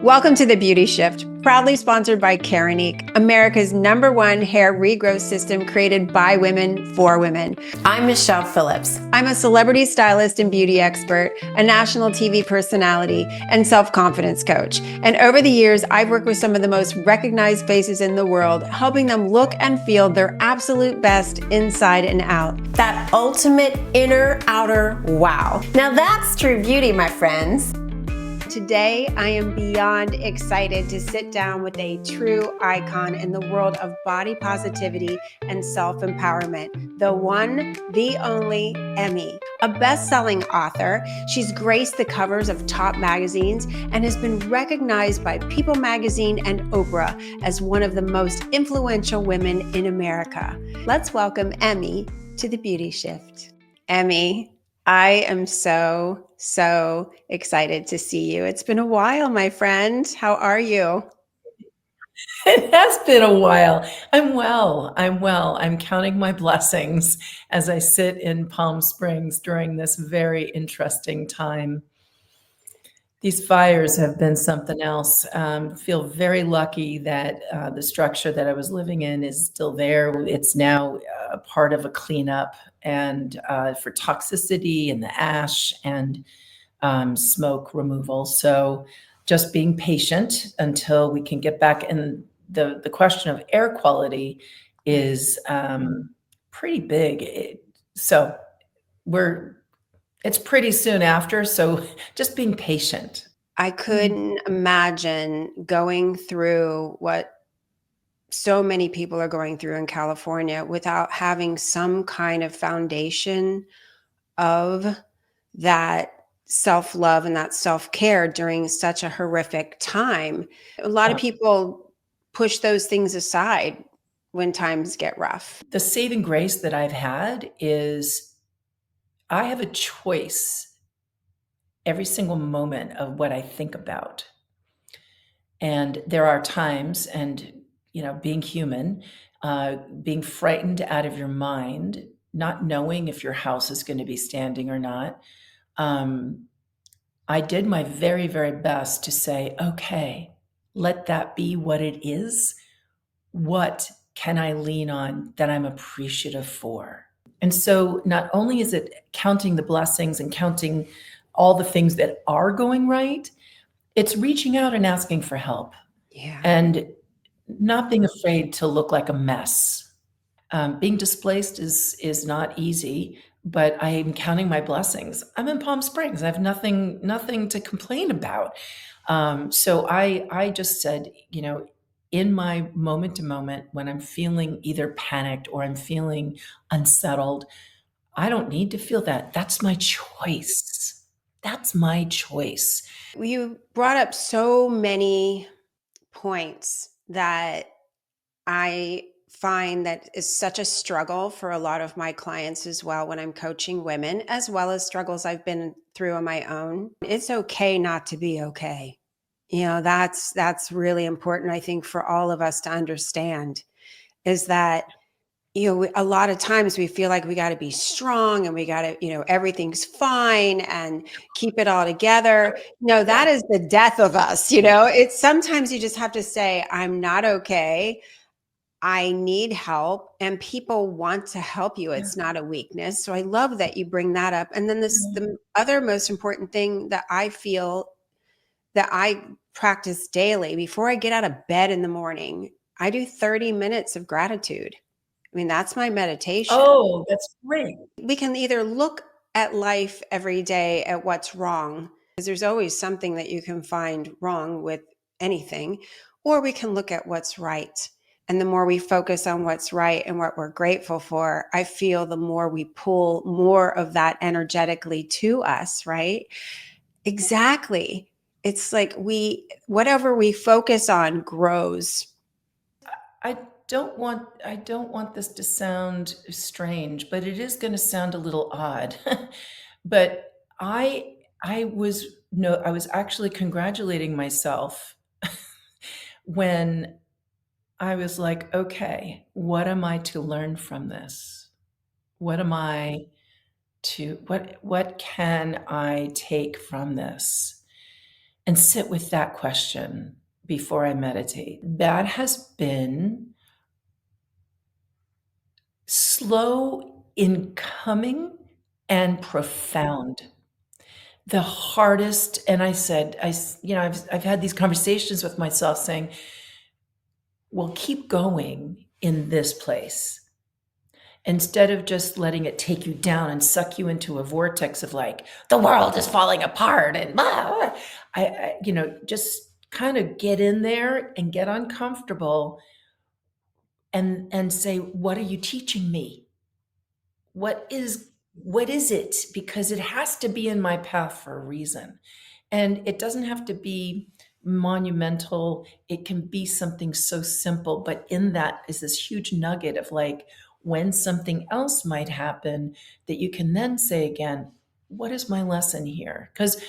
Welcome to The Beauty Shift, proudly sponsored by Keranique, America's #1 hair regrowth system created by women for women. I'm Michelle Phillips. I'm a celebrity stylist and beauty expert, a national TV personality, and self-confidence coach. And over the years, I've worked with some of the most recognized faces in the world, helping them look and feel their absolute best inside and out. That ultimate inner outer wow. Now that's true beauty, my friends. Today, I am beyond excited to sit down with a true icon in the world of body positivity and self-empowerment, the one, the only Emme. A best-selling author, she's graced the covers of top magazines and has been recognized by People magazine and Oprah as one of the most influential women in America. Let's welcome Emme to The Beauty Shift. Emme, I am so excited to see you. It's been a while, my friend. How are you? It has been a while. I'm well. I'm counting my blessings as I sit in Palm Springs during this very interesting time. These fires have been something else. Feel very lucky that the structure that I was living in is still there. It's now a part of a cleanup and for toxicity and the ash and smoke removal. So just being patient until we can get back. And the question of air quality is pretty big. So it's pretty soon after. So just being patient. I couldn't imagine going through what so many people are going through in California without having some kind of foundation of that self-love and that self-care during such a horrific time. A lot of people push those things aside when times get rough. The saving grace that I've had is I have a choice every single moment of what I think about. And there are times, and being human, being frightened out of your mind, not knowing if your house is going to be standing or not. I did my very, very best to say, okay, let that be what it is. What can I lean on that I'm appreciative for? And so not only is it counting the blessings and counting all the things that are going right, it's reaching out and asking for help. Yeah. And not being afraid to look like a mess. Being displaced is not easy, but I am counting my blessings. I'm in Palm Springs. I have nothing to complain about. So I just said, in my moment to moment, when I'm feeling either panicked or I'm feeling unsettled, I don't need to feel that. That's my choice. That's my choice. You brought up so many points that I find that is such a struggle for a lot of my clients as well when I'm coaching women, as well as struggles I've been through on my own. It's okay not to be okay. That's really important, I think, for all of us to understand, is that a lot of times we feel like we got to be strong and we got to, everything's fine and keep it all together. No, that is the death of us. It's sometimes you just have to say, I'm not okay. I need help, and people want to help you. It's not a weakness. So I love that you bring that up. And then the other most important thing that I feel that I practice daily before I get out of bed in the morning, I do 30 minutes of gratitude. I mean, that's my meditation. Oh, that's great. We can either look at life every day at what's wrong, because there's always something that you can find wrong with anything, or we can look at what's right. And the more we focus on what's right and what we're grateful for, I feel the more we pull more of that energetically to us, right? Exactly. It's like whatever we focus on grows. I don't want this to sound strange, but it is going to sound a little odd. But I was actually congratulating myself when I was like, okay, what am I to learn from this? What am I what can I take from this? and sit with that question before I meditate. That has been slow in coming and profound. The hardest, and I said, I've had these conversations with myself saying, well, keep going in this place instead of just letting it take you down and suck you into a vortex of like, the world is falling apart and blah. Just kind of get in there and get uncomfortable and say, what are you teaching me? What is it? Because it has to be in my path for a reason. And it doesn't have to be monumental. It can be something so simple, but in that is this huge nugget of like when something else might happen that you can then say again, what is my lesson here? Because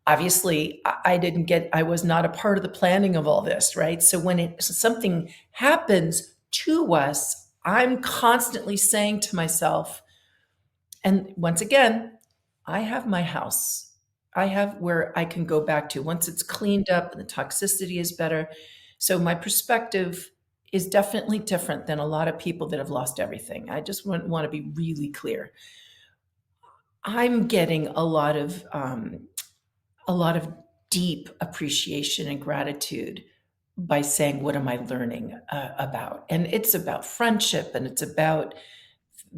obviously I was not a part of the planning of all this, right? So when something happens to us, I'm constantly saying to myself, and once again, I have my house. I have where I can go back to once it's cleaned up and the toxicity is better. So my perspective is definitely different than a lot of people that have lost everything. I just want to be really clear. I'm getting a lot of deep appreciation and gratitude by saying, "What am I learning about?" And it's about friendship, and it's about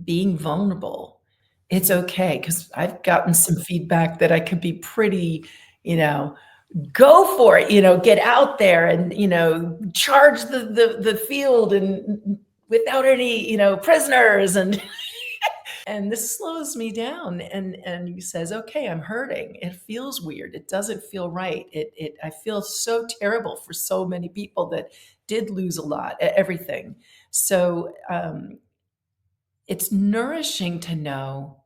being vulnerable. It's okay because I've gotten some feedback that I could be pretty, you know, go for it, get out there and, charge the field and without any, prisoners and this slows me down and he says, okay, I'm hurting. It feels weird. It doesn't feel right. I feel so terrible for so many people that did lose a lot, everything. So it's nourishing to know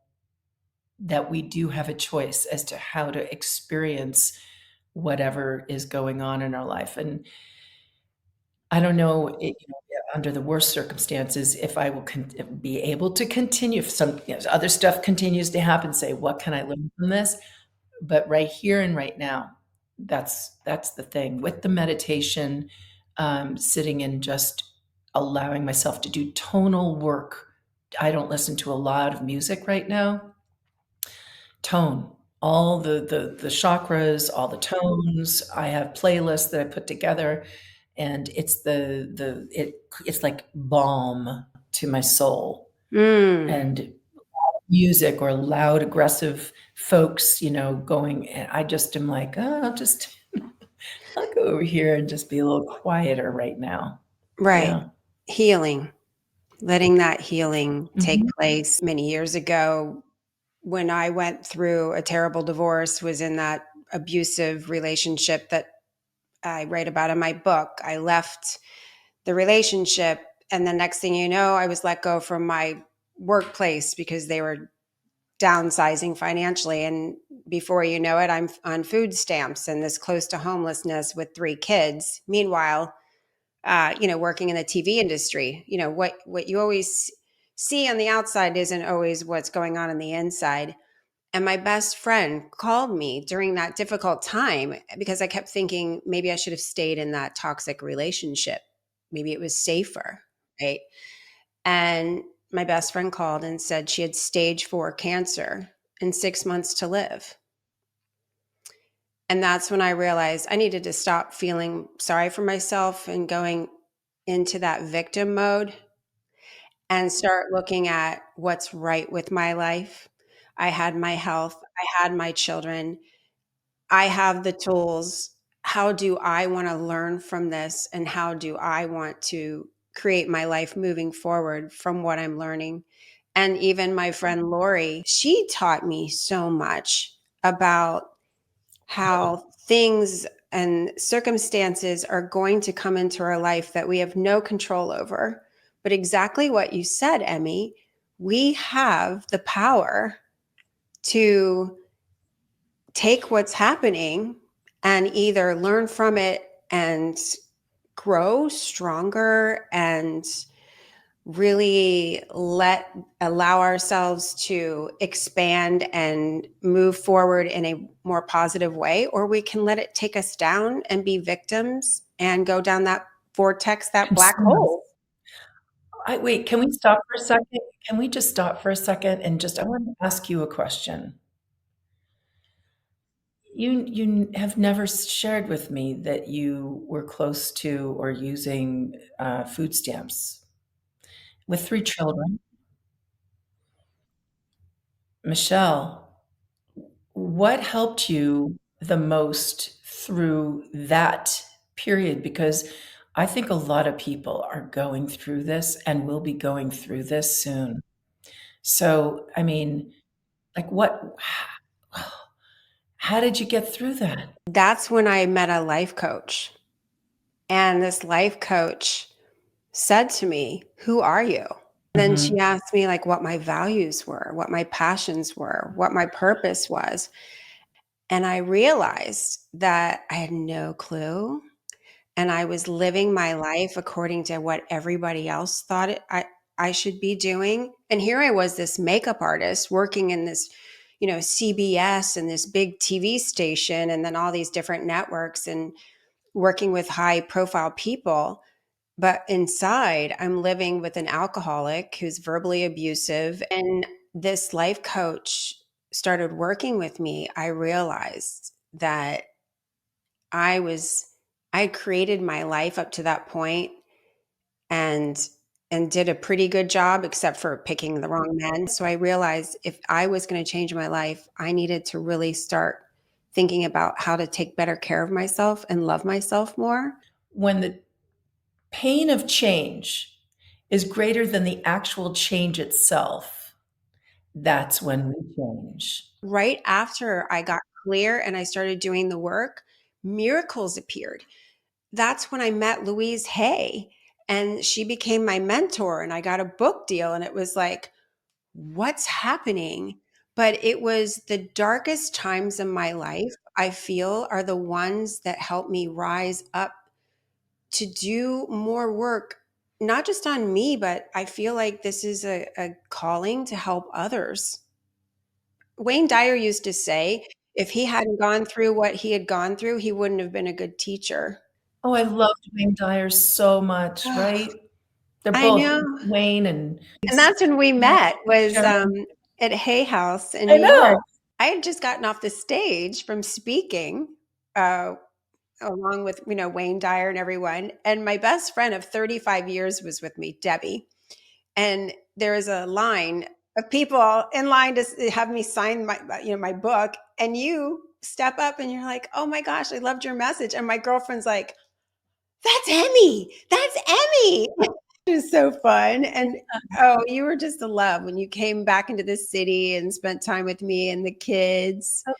that we do have a choice as to how to experience whatever is going on in our life. And I don't know, under the worst circumstances, if I will be able to continue. If some other stuff continues to happen, say, what can I learn from this? But right here and right now, that's the thing with the meditation, sitting and just allowing myself to do tonal work. I don't listen to a lot of music right now. Tone, all the chakras, all the tones. I have playlists that I put together, and it's like balm to my soul. Mm, And music or loud, aggressive folks, going, and I just am like, oh, I'll go over here and just be a little quieter right now. right. Yeah. Healing, letting that healing take Mhm. place. Many years ago, when I went through a terrible divorce, was in that abusive relationship that I write about in my book. I left the relationship, and the next thing you know, I was let go from my workplace because they were downsizing financially. And before you know it, I'm on food stamps and this close to homelessness with 3 kids. Meanwhile, working in the TV industry, what you always see on the outside isn't always what's going on the inside. And my best friend called me during that difficult time because I kept thinking maybe I should have stayed in that toxic relationship. Maybe it was safer, right? And my best friend called and said she had stage 4 cancer and 6 months to live. And that's when I realized I needed to stop feeling sorry for myself and going into that victim mode and start looking at what's right with my life. I had my health, I had my children, I have the tools. How do I want to learn from this? And how do I want to create my life moving forward from what I'm learning? And even my friend Lori, she taught me so much about how things and circumstances are going to come into our life that we have no control over. But exactly what you said, Emmy, we have the power to take what's happening and either learn from it and grow stronger and really allow ourselves to expand and move forward in a more positive way, or we can let it take us down and be victims and go down that vortex, that black Consume us. hole. Wait, can we stop for a second? Can we just stop for a second and I want to ask you a question. You have never shared with me that you were close to or using food stamps with 3 children. Michelle, what helped you the most through that period? Because I think a lot of people are going through this and will be going through this soon. So, I mean, like how did you get through that? That's when I met a life coach. And this life coach said to me, "Who are you?" Then she Mhm. asked me like what my values were, what my passions were, what my purpose was. And I realized that I had no clue. And I was living my life according to what everybody else thought I should be doing. And here I was, this makeup artist working in this, CBS and this big TV station, and then all these different networks and working with high profile people. But inside, I'm living with an alcoholic who's verbally abusive. And this life coach started working with me. I realized that I was, I had created my life up to that point and did a pretty good job except for picking the wrong men. So I realized if I was going to change my life, I needed to really start thinking about how to take better care of myself and love myself more. When the pain of change is greater than the actual change itself, that's when we change. Right after I got clear and I started doing the work, miracles appeared. That's when I met Louise Hay, and she became my mentor, and I got a book deal, and it was like, what's happening? But it was the darkest times in my life, I feel, are the ones that help me rise up to do more work, not just on me, but I feel like this is a calling to help others. Wayne Dyer used to say, if he hadn't gone through what he had gone through, he wouldn't have been a good teacher. Oh, I loved Wayne Dyer so much, right? They're I both know. Wayne and And that's when we met, was Sharon. at Hay House in I New York. know. I had just gotten off the stage from speaking, uh, along with, Wayne Dyer and everyone. And my best friend of 35 years was with me, Debbie. And there was a line of people in line to have me sign my book. And you step up and you're like, "Oh my gosh, I loved your message." And my girlfriend's like, "That's Emmy. That's Emmy." It was so fun. And oh, you were just a love when you came back into the city and spent time with me and the kids. Of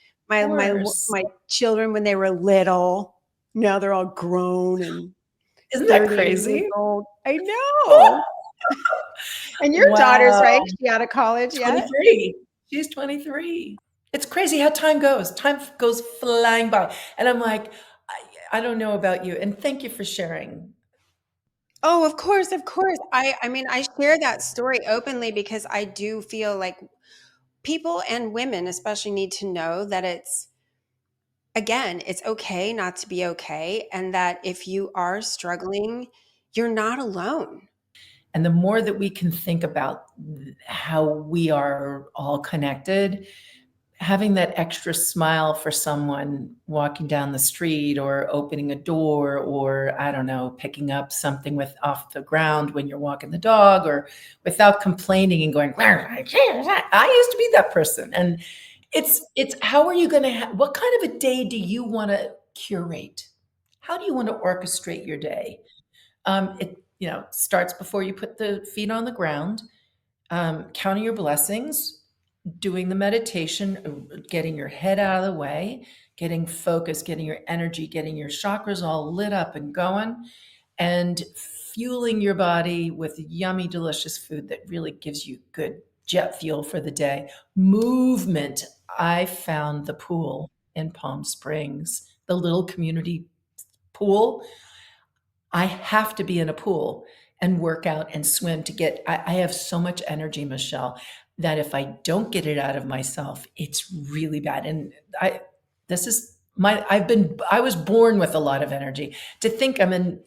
course. My children when they were little. Now they're all grown and Isn't that 38 years crazy? old. I know. And your daughter's right. Wow. Is she out of college yet? 23. She's 23. It's crazy how time goes. Time goes flying by. And I'm like, I don't know about you. And thank you for sharing. Oh, of course, of course. I mean, I share that story openly because I do feel like people and women especially need to know that it's okay not to be okay, and that if you are struggling, you're not alone. And the more that we can think about how we are all connected, having that extra smile for someone walking down the street or opening a door or I don't know, picking up something with off the ground when you're walking the dog or without complaining and going, I used to be that person. And it's how are you going to what kind of a day do you want to curate? How do you want to orchestrate your day? It starts before you put the feet on the ground, counting your blessings, doing the meditation, getting your head out of the way, getting focused, getting your energy, getting your chakras all lit up and going, and fueling your body with yummy, delicious food that really gives you good jet fuel for the day. Movement. I found the pool in Palm Springs, the little community pool. I have to be in a pool. and work out and swim to get, I have so much energy, Michelle, that if I don't get it out of myself, it's really bad. And this is I was born with a lot of energy. To think I'm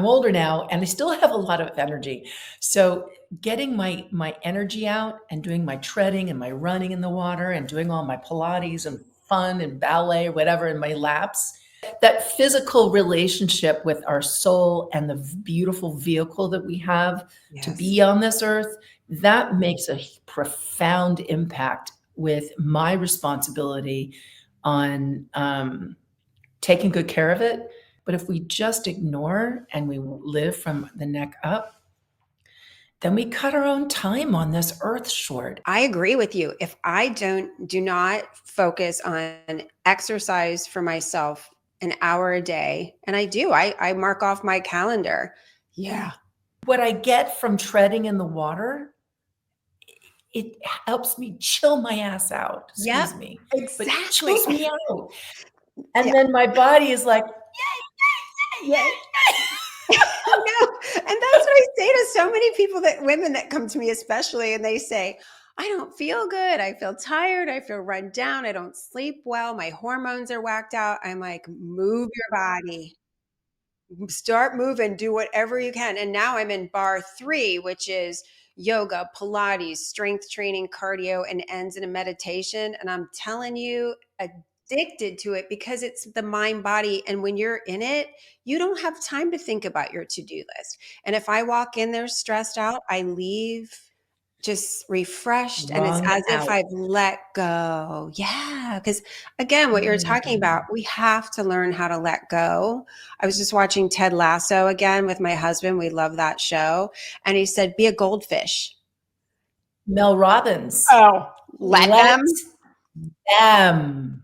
older now and I still have a lot of energy. So getting my energy out and doing my treading and my running in the water and doing all my Pilates and fun and ballet, whatever, in my laps, that physical relationship with our soul and the beautiful vehicle that we have to Yes. be on this earth, that makes a profound impact with my responsibility on taking good care of it. But if we just ignore and we live from the neck up, then we cut our own time on this earth short. I agree with you. If I do not focus on exercise for myself an hour a day, and I mark off my calendar. Yeah. What I get from treading in the water, it helps me chill my ass out. Yep. Excuse me. But it Exactly. chills me out. And Yeah. then my body is like, yay, yay, yay. I know. And that's what I say to so many people, that women that come to me especially, and they say, I don't feel good. I feel tired. I feel run down. I don't sleep well. My hormones are whacked out. I'm like, move your body. Start moving, do whatever you can. And now I'm in bar 3, which is yoga, Pilates, strength training, cardio, and ends in a meditation. And I'm telling you, addicted to it because it's the mind body. And when you're in it, you don't have time to think about your to-do list. And if I walk in there stressed out, I leave just refreshed, and it's Wrung as if out. I've let go. Yeah, because again, what you're talking about, we have to learn how to let go. I was just watching Ted Lasso again with my husband. We love that show. And he said, be a goldfish. Mel Robbins. Oh, let Let them them.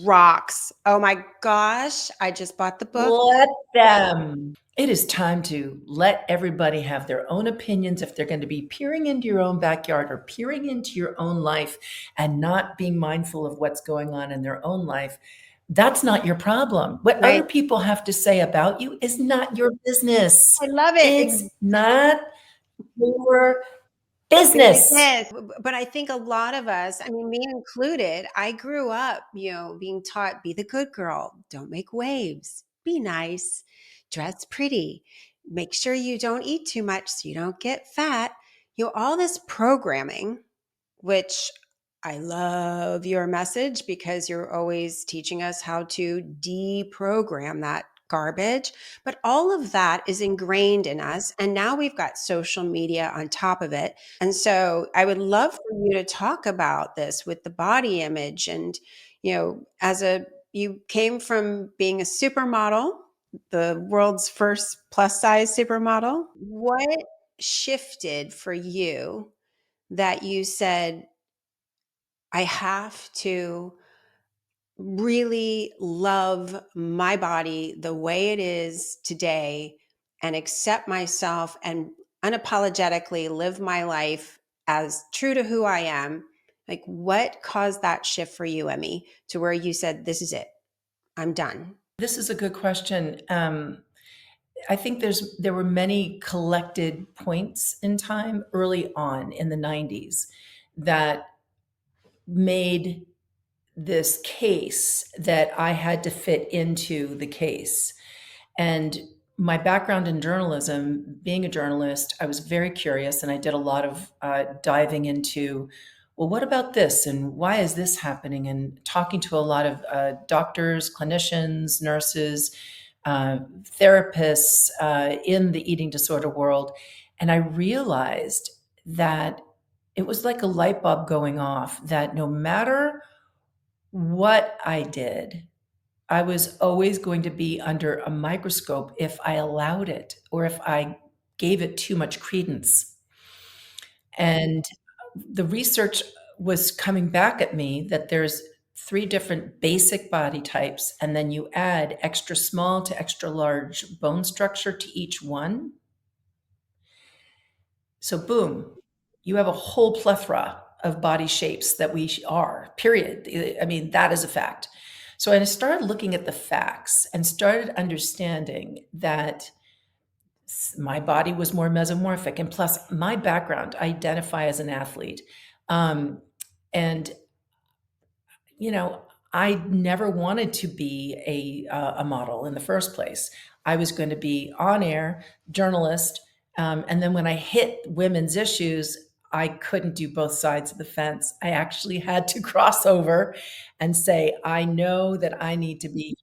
rocks. Oh my gosh. I just bought the book. Let them. It is time to let everybody have their own opinions if they're going to be peering into your own backyard or peering into your own life and not being mindful of what's going on in their own life. That's not your problem. What Right. other people have to say about you is not your business. I love it. It's not your business. But I think a lot of us, I mean, me included, I grew up, being taught, be the good girl, don't make waves, be nice, dress pretty, make sure you don't eat too much so you don't get fat. All this programming, which I love your message because you're always teaching us how to deprogram that garbage. But all of that is ingrained in us. And now we've got social media on top of it. And so I would love for you to talk about this with the body image. And, you came from being a supermodel, the world's first plus size supermodel. What shifted for you that you said, I have to really love my body the way it is today and accept myself and unapologetically live my life as true to who I am? Like, what caused that shift for you, Emme, to where you said, this is it, I'm done? This is a good question. I think there were many collected points in time early on in the 90s that made this case that I had to fit into the case. And my background in journalism, being a journalist, I was very curious and I did a lot of diving into, well, what about this? And why is this happening? And talking to a lot of doctors, clinicians, nurses, therapists in the eating disorder world. And I realized that it was like a light bulb going off, that no matter what I did, I was always going to be under a microscope if I allowed it or if I gave it too much credence. And the research was coming back at me that there's 3 different basic body types, and then you add extra small to extra large bone structure to each one. So boom, you have a whole plethora of body shapes that we are, period. I mean, that is a fact. So I started looking at the facts and started understanding that my body was more mesomorphic. And plus, my background, I identify as an athlete. And, you know, I never wanted to be a model in the first place. I was going to be on air, journalist. And then when I hit women's issues, I couldn't do both sides of the fence. I actually had to cross over and say, I know that I need to be.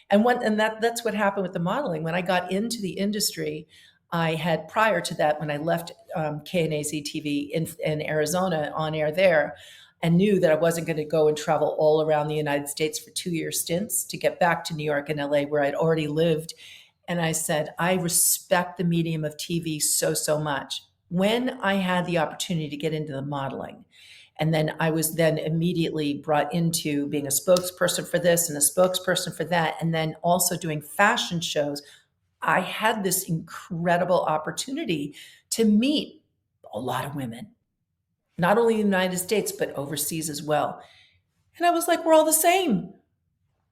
And that's what happened with the modeling. When I got into the industry, I had, prior to that, when I left KNAZ TV in Arizona on air there, and knew that I wasn't going to go and travel all around the United States for 2-year stints to get back to New York and LA where I'd already lived. And I said, I respect the medium of TV so, so much. When I had the opportunity to get into the modeling, and then I was then immediately brought into being a spokesperson for this and a spokesperson for that, and then also doing fashion shows. I had this incredible opportunity to meet a lot of women, not only in the United States, but overseas as well. And I was like, we're all the same.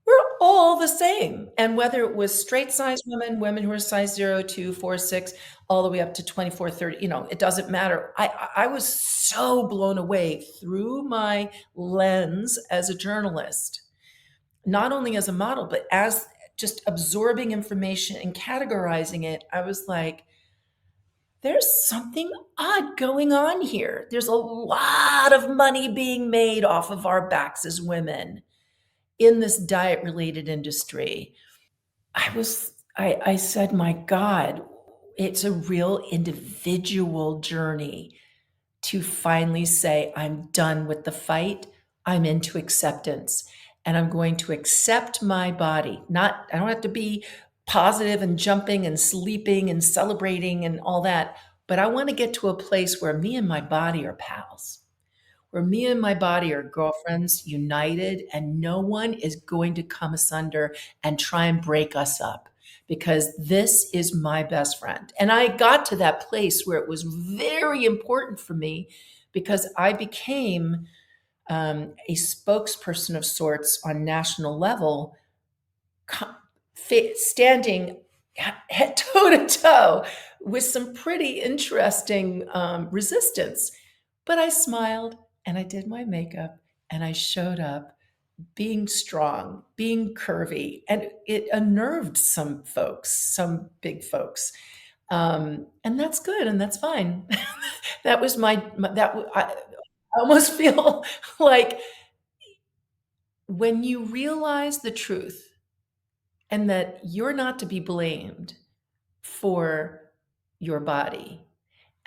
We're all the same. And whether it was straight size women, women who are size 0, 2, 4, 6, all the way up to 24, 30, it doesn't matter. I was so blown away through my lens as a journalist, not only as a model, but as just absorbing information and categorizing it. I was like, there's something odd going on here. There's a lot of money being made off of our backs as women in this diet related industry. I said, my God, it's a real individual journey to finally say, I'm done with the fight. I'm into acceptance, and I'm going to accept my body. I don't have to be positive and jumping and sleeping and celebrating and all that, but I want to get to a place where me and my body are pals, where me and my body are girlfriends, united, and no one is going to come asunder and try and break us up, because this is my best friend. And I got to that place where it was very important for me, because I became a spokesperson of sorts on national level, standing head toe to toe with some pretty interesting resistance. But I smiled and I did my makeup and I showed up being strong, being curvy, and it unnerved some folks, some big folks. And that's good and that's fine. That was I almost feel like when you realize the truth and that you're not to be blamed for your body,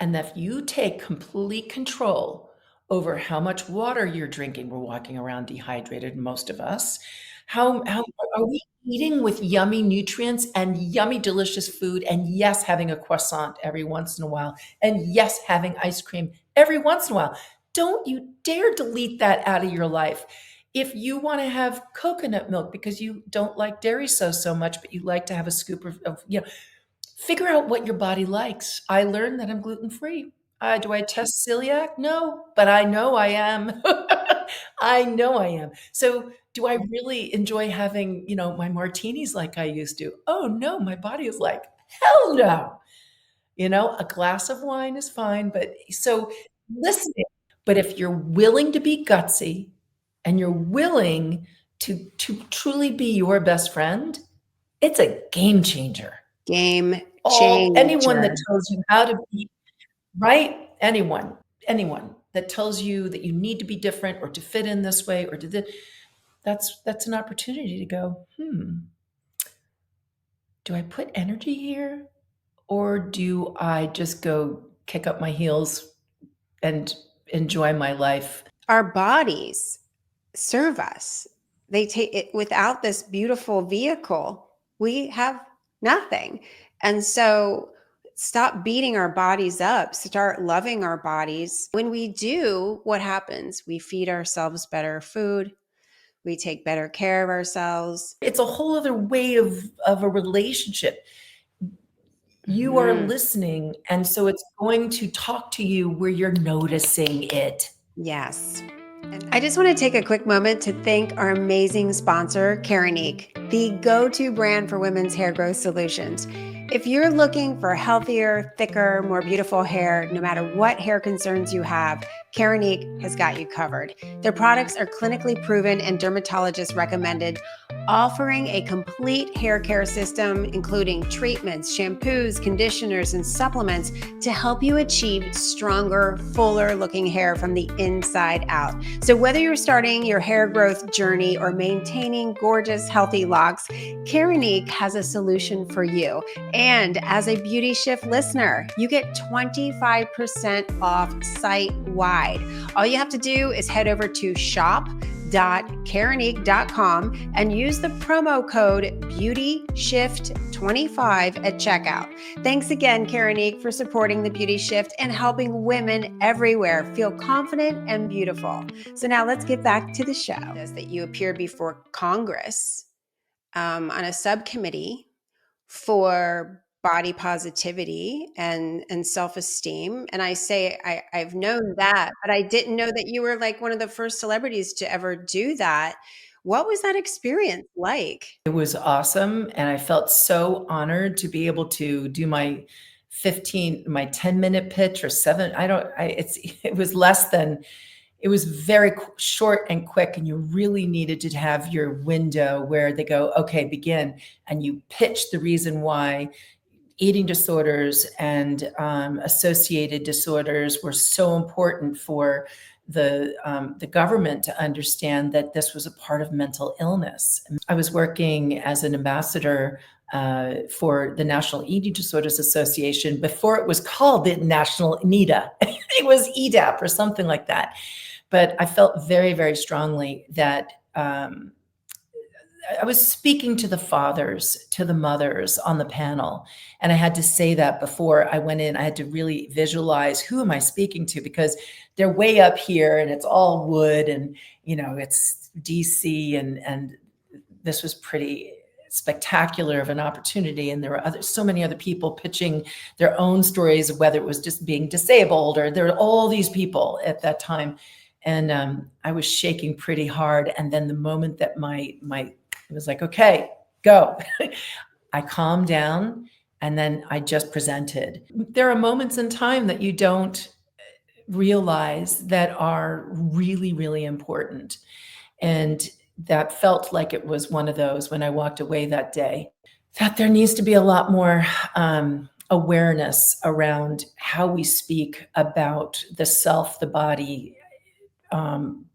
and that if you take complete control over how much water you're drinking — we're walking around dehydrated, most of us — how are we eating with yummy nutrients and yummy delicious food, and yes, having a croissant every once in a while, and yes, having ice cream every once in a while. Don't you dare delete that out of your life. If you want to have coconut milk because you don't like dairy so much, but you like to have a scoop of figure out what your body likes. I learned that I'm gluten-free. Do I test celiac? No, but I know I am. I know I am. So do I really enjoy having, my martinis like I used to? Oh no, my body is like, hell no. A glass of wine is fine, but so listening. But if you're willing to be gutsy and you're willing to truly be your best friend, it's a game changer. Game changer. Anyone that tells you how to be right, anyone that tells you that you need to be different or to fit in this way or to this, that's an opportunity to go, do I put energy here, or do I just go kick up my heels and enjoy my life? Our bodies serve us. They take it. Without this beautiful vehicle, we have nothing. And so stop beating our bodies up, start loving our bodies. When we do, what happens? We feed ourselves better food. We take better care of ourselves. It's a whole other way of a relationship. You are listening, and so it's going to talk to you where you're noticing it. Yes. I just want to take a quick moment to thank our amazing sponsor, Keranique, the go-to brand for women's hair growth solutions. If you're looking for healthier, thicker, more beautiful hair, no matter what hair concerns you have, Keranique has got you covered. Their products are clinically proven and dermatologist recommended, offering a complete hair care system, including treatments, shampoos, conditioners, and supplements to help you achieve stronger, fuller looking hair from the inside out. So whether you're starting your hair growth journey or maintaining gorgeous, healthy locks, Keranique has a solution for you. And as a Beauty Shift listener, you get 25% off site-wide. All you have to do is head over to shop.keranique.com and use the promo code BeautyShift25 at checkout. Thanks again, Keranique, for supporting the Beauty Shift and helping women everywhere feel confident and beautiful. So now let's get back to the show. That you appeared before Congress on a subcommittee for body positivity and self-esteem. And I say I've known that, but I didn't know that you were like one of the first celebrities to ever do that. What was that experience like? It was awesome. And I felt so honored to be able to do my 10-minute pitch or it was less than, it was very short and quick, and you really needed to have your window where they go, okay, begin. And you pitch the reason why eating disorders and associated disorders were so important for the government to understand that this was a part of mental illness. I was working as an ambassador for the National Eating Disorders Association before it was called the National NEDA. It was EDAP or something like that. But I felt very, very strongly that I was speaking to the fathers, to the mothers on the panel. And I had to say that before I went in. I had to really visualize, who am I speaking to? Because they're way up here and it's all wood and, it's DC and this was pretty spectacular of an opportunity. And there were so many other people pitching their own stories of whether it was just being disabled, or there were all these people at that time. And I was shaking pretty hard. And then the moment that it was like, okay, go. I calmed down and then I just presented. There are moments in time that you don't realize that are really, really important. And that felt like it was one of those when I walked away that day, that there needs to be a lot more awareness around how we speak about the self, the body,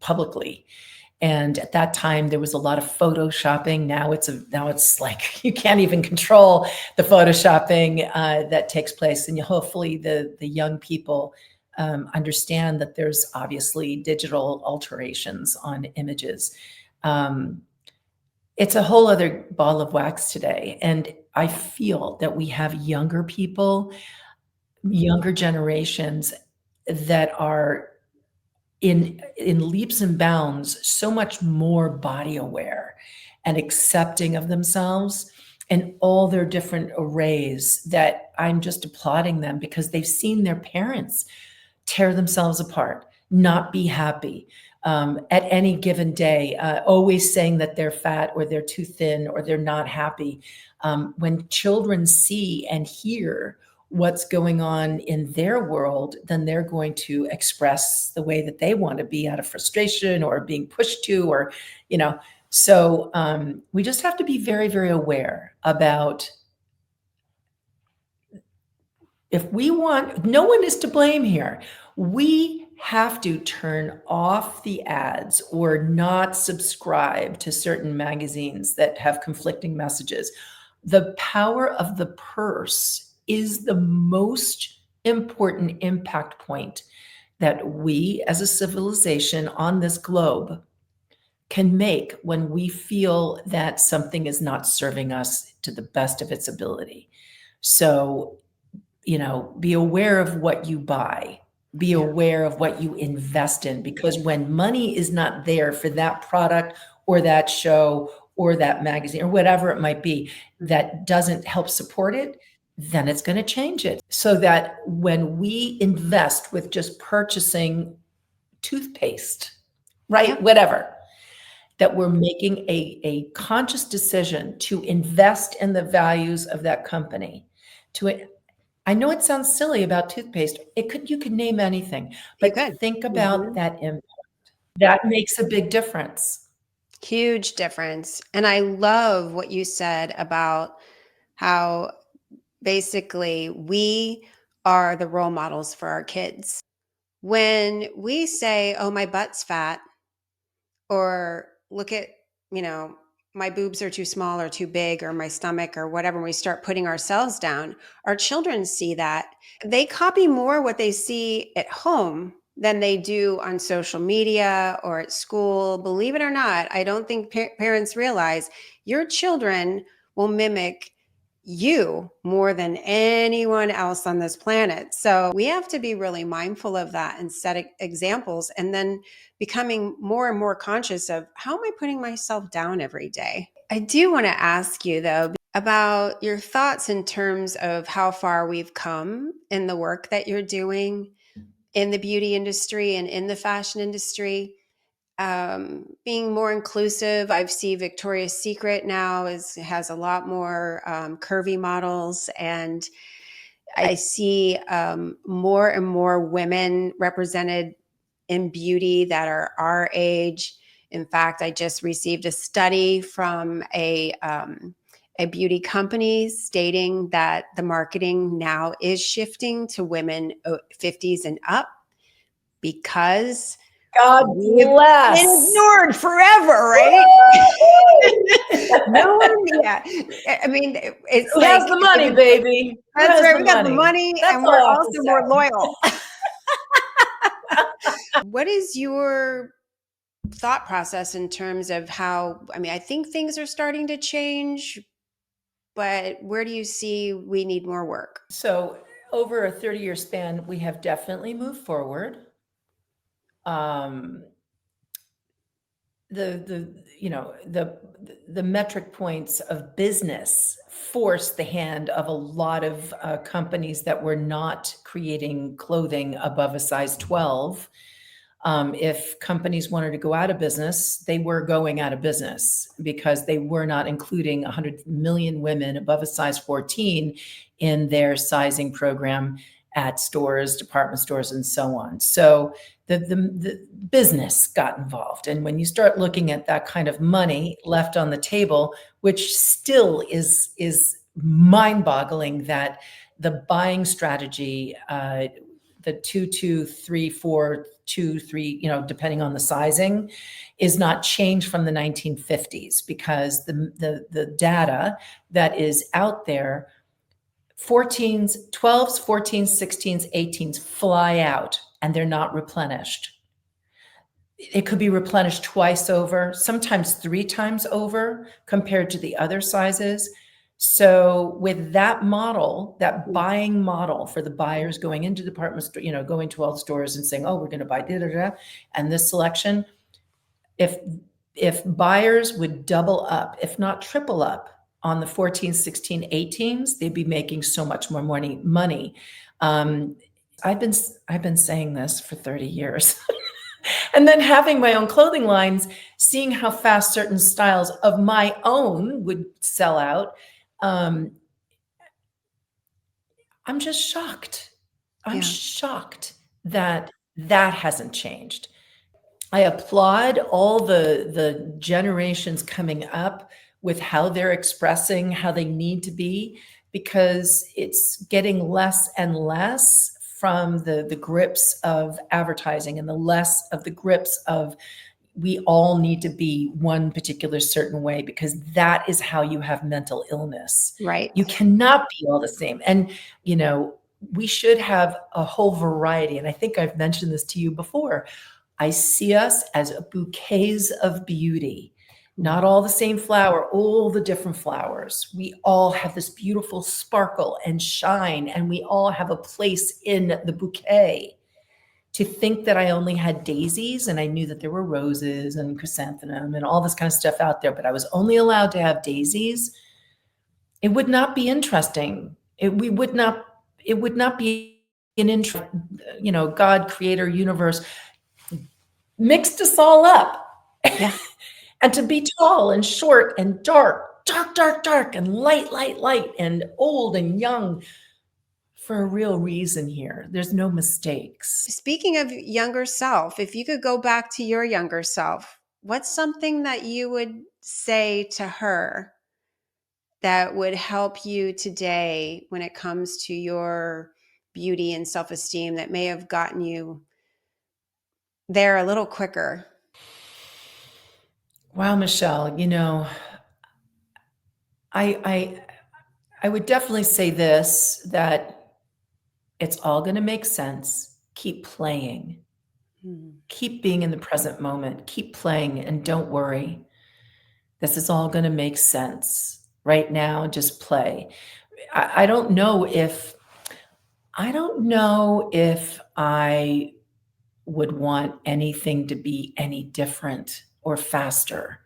publicly. And at that time, there was a lot of photoshopping. Now it's like you can't even control the photoshopping that takes place. And hopefully the young people understand that there's obviously digital alterations on images. It's a whole other ball of wax today. And I feel that we have younger people, younger generations that are in leaps and bounds so much more body aware and accepting of themselves and all their different arrays, that I'm just applauding them, because they've seen their parents tear themselves apart, not be happy at any given day, always saying that they're fat or they're too thin or they're not happy. When children see and hear what's going on in their world, then they're going to express the way that they want to be out of frustration or being pushed to, or, so we just have to be very, very aware about, if we want, no one is to blame here. We have to turn off the ads or not subscribe to certain magazines that have conflicting messages. The power of the purse is the most important impact point that we as a civilization on this globe can make when we feel that something is not serving us to the best of its ability. So, be aware of what you buy, be aware of what you invest in, because when money is not there for that product or that show or that magazine or whatever it might be, that doesn't help support it, then it's going to change it. So that when we invest with just purchasing toothpaste, right? Whatever, that we're making a conscious decision to invest in the values of that company. I know it sounds silly about toothpaste. You could name anything, You but could. think about that impact. That makes a big difference. Huge difference. And I love what you said about how basically we are the role models for our kids. When we say, oh, my butt's fat, or look at, my boobs are too small or too big, or my stomach or whatever, we start putting ourselves down, our children see that. They copy more what they see at home than they do on social media or at school. Believe it or not, I don't think parents realize your children will mimic you more than anyone else on this planet. So we have to be really mindful of that and set examples, and then becoming more and more conscious of, how am I putting myself down every day? I do want to ask you, though, about your thoughts in terms of how far we've come in the work that you're doing in the beauty industry and in the fashion industry. Being more inclusive. I've seen Victoria's Secret now has a lot more curvy models, and I see more and more women represented in beauty that are our age. In fact, I just received a study from a beauty company stating that the marketing now is shifting to women 50s and up, because God we've bless. been ignored forever, right? No one, yeah. I mean, it's Who like, has the money, baby? Who that's has right. the We got the money, That's and all we're I have to also more say. loyal. What is your thought process in terms of how, I think things are starting to change, but where do you see we need more work? So over a 30-year span, we have definitely moved forward. The metric points of business forced the hand of a lot of companies that were not creating clothing above a size 12. If companies wanted to go out of business, they were going out of business because they were not including 100 million women above a size 14 in their sizing program at stores, department stores, and so on. So the business got involved. And when you start looking at that kind of money left on the table, which still is mind-boggling, that the buying strategy, the 2, 3, 4, 2, 3, depending on the sizing, is not changed from the 1950s, because the data that is out there, 14s, 12s, 14s, 16s, 18s fly out and they're not replenished. It could be replenished twice over, sometimes 3 times over compared to the other sizes. So with that model, that buying model for the buyers going into department store, going to all the stores and saying, oh, we're going to buy and this selection, if buyers would double up, if not triple up, on the 14, 16, 18s, they'd be making so much more money. I've been saying this for 30 years. And then having my own clothing lines, seeing how fast certain styles of my own would sell out. I'm just shocked. I'm shocked that that hasn't changed. I applaud all the generations coming up with how they're expressing how they need to be, because it's getting less and less from the grips of advertising and the less of the grips of we all need to be one particular certain way, because that is how you have mental illness. Right. You cannot be all the same. And, we should have a whole variety. And I think I've mentioned this to you before. I see us as bouquets of beauty, not all the same flower, all the different flowers. We all have this beautiful sparkle and shine, and we all have a place in the bouquet. To think that I only had daisies, and I knew that there were roses and chrysanthemum and all this kind of stuff out there, but I was only allowed to have daisies, it would not be interesting. It would not be an interest, God, creator, universe mixed us all up. Yeah. And to be tall and short and dark, dark, dark, dark, and light, light, light, and old and young for a real reason here. There's no mistakes. Speaking of younger self, if you could go back to your younger self, what's something that you would say to her that would help you today when it comes to your beauty and self-esteem that may have gotten you there a little quicker? Wow, Michelle, I I would definitely say this, that it's all going to make sense. Keep playing. Hmm. Keep being in the present moment. Keep playing and don't worry. This is all going to make sense. Right now, just play. I don't know if I would want anything to be any different or faster.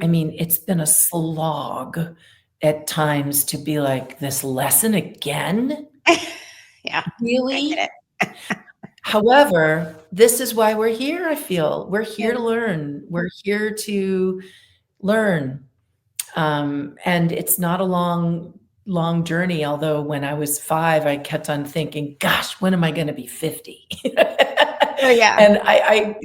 I Hmm. mean, it's been a slog at times to be like, "This lesson again? Yeah, I Really?" get it. However, this is why we're here, I feel. We're here Yeah. to learn. We're here to learn. And it's not a long journey, although when I was 5, I kept on thinking, "Gosh, when am I gonna be 50?" Oh, yeah. And I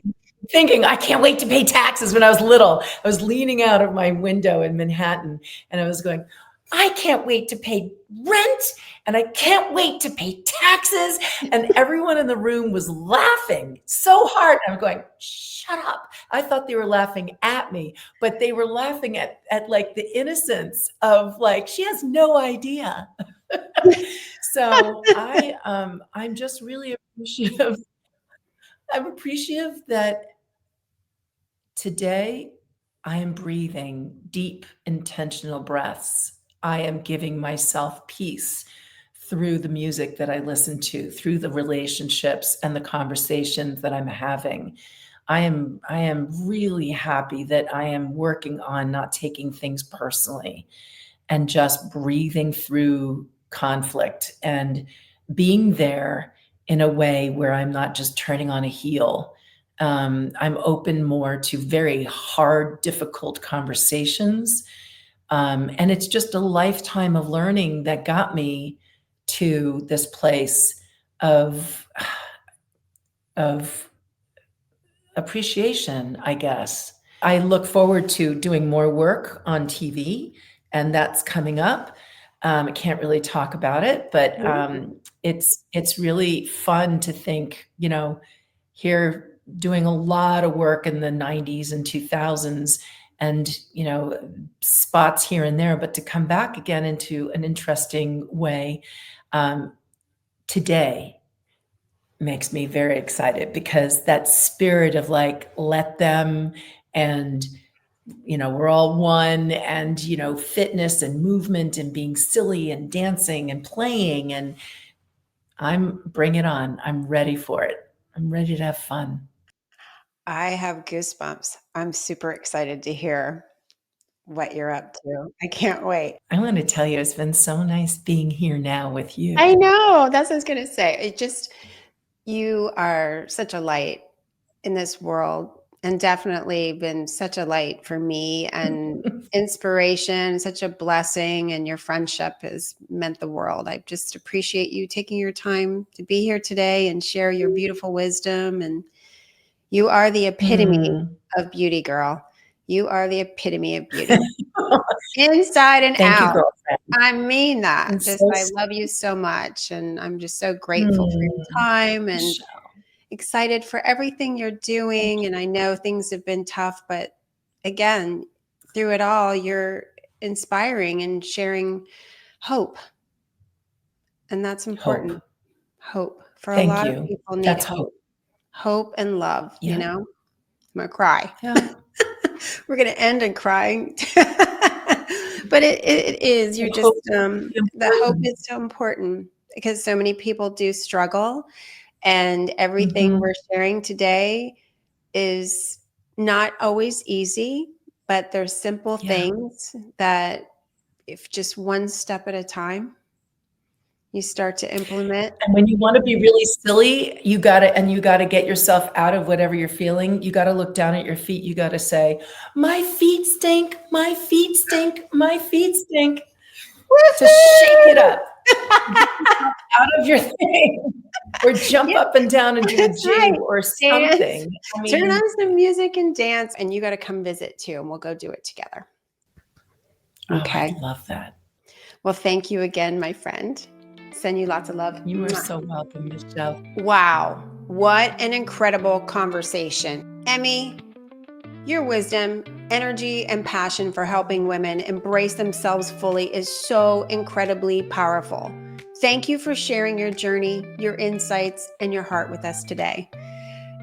thinking, "I can't wait to pay taxes." When I was little, I was leaning out of my window in Manhattan, and I was going, "I can't wait to pay rent, and I can't wait to pay taxes." And everyone in the room was laughing so hard. I'm going, "Shut up." I thought they were laughing at me, but they were laughing at like the innocence of like, she has no idea. So I'm just really appreciative. I'm appreciative that today I am breathing deep, intentional breaths. I am giving myself peace through the music that I listen to, through the relationships and the conversations that I'm having. I am really happy that I am working on not taking things personally and just breathing through conflict and being there in a way where I'm not just turning on a heel. I'm open more to very hard, difficult conversations. And it's just a lifetime of learning that got me to this place of, of appreciation, I guess. I look forward to doing more work on TV, and that's coming up. I can't really talk about it, but it's really fun to think, here doing a lot of work in the 90s and 2000s and, spots here and there, but to come back again into an interesting way um, today makes me very excited because that spirit of like, let them, and, we're all one, and, fitness and movement and being silly and dancing and playing. And bring it on. I'm ready for it. I'm ready to have fun. I have goosebumps. I'm super excited to hear what you're up to. I can't wait. I want to tell you, it's been so nice being here now with I you. know. That's what I was going to say. You are such a light in this world and definitely been such a light for me and inspiration, such a blessing. And your friendship has meant the world. I just appreciate you taking your time to be here today and share your beautiful wisdom. And you are the epitome Mm. of beauty, girl. You are the epitome of beauty, inside and Thank you, out. girlfriend. I mean that. It's Just, so I love you sweet. so much. And I'm just so grateful for your Mm. time and Michelle, excited for everything you're thank doing. you. And I know things have been tough, but again, through it all, you're inspiring and sharing hope. And that's Hope. important. Hope. For a Thank lot of you. people need That's hope. hope. Hope and love, you Yeah. know? I'm gonna cry. Yeah. We're gonna end in crying. But it is. You're Well, just hope is the hope important. is so important because so many people do struggle, and everything we're Mhm. sharing today is not always easy, but there's simple Yeah. things that if just one step at a time, You start to implement. And when you want to be really silly, you got to get yourself out of whatever you're feeling. You got to look down at your feet. You got to say, my feet stink, my feet stink, my feet stink. To shake it up. Out of your thing. Or jump up and down and do a jig or something. Turn on some music and dance, and you got to come visit too, and we'll go do it together. Okay. Oh, I love that. Well, thank you again, my friend. Send you lots of love. You are so welcome, Michelle. Wow. What an incredible conversation. Emme, your wisdom, energy, and passion for helping women embrace themselves fully is so incredibly powerful. Thank you for sharing your journey, your insights, and your heart with us today.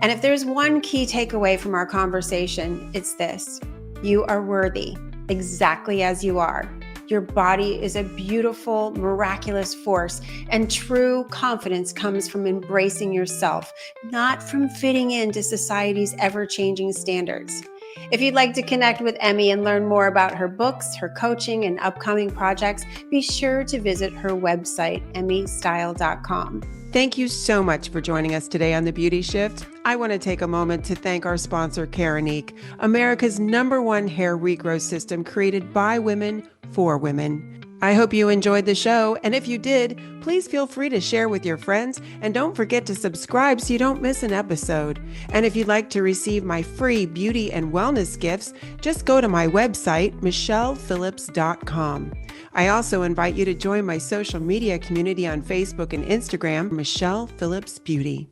And if there's one key takeaway from our conversation, it's this: you are worthy exactly as you are. Your body is a beautiful, miraculous force, and true confidence comes from embracing yourself, not from fitting into society's ever-changing standards. If you'd like to connect with Emme and learn more about her books, her coaching, and upcoming projects, be sure to visit her website, emmestyle.com. Thank you so much for joining us today on The Beauty Shift. I want to take a moment to thank our sponsor, Keranique, America's #1 hair regrowth system created by women for women. I hope you enjoyed the show, and if you did, please feel free to share with your friends, and don't forget to subscribe so you don't miss an episode. And if you'd like to receive my free beauty and wellness gifts, just go to my website, michellephillips.com. I also invite you to join my social media community on Facebook and Instagram, Michelle Phillips Beauty.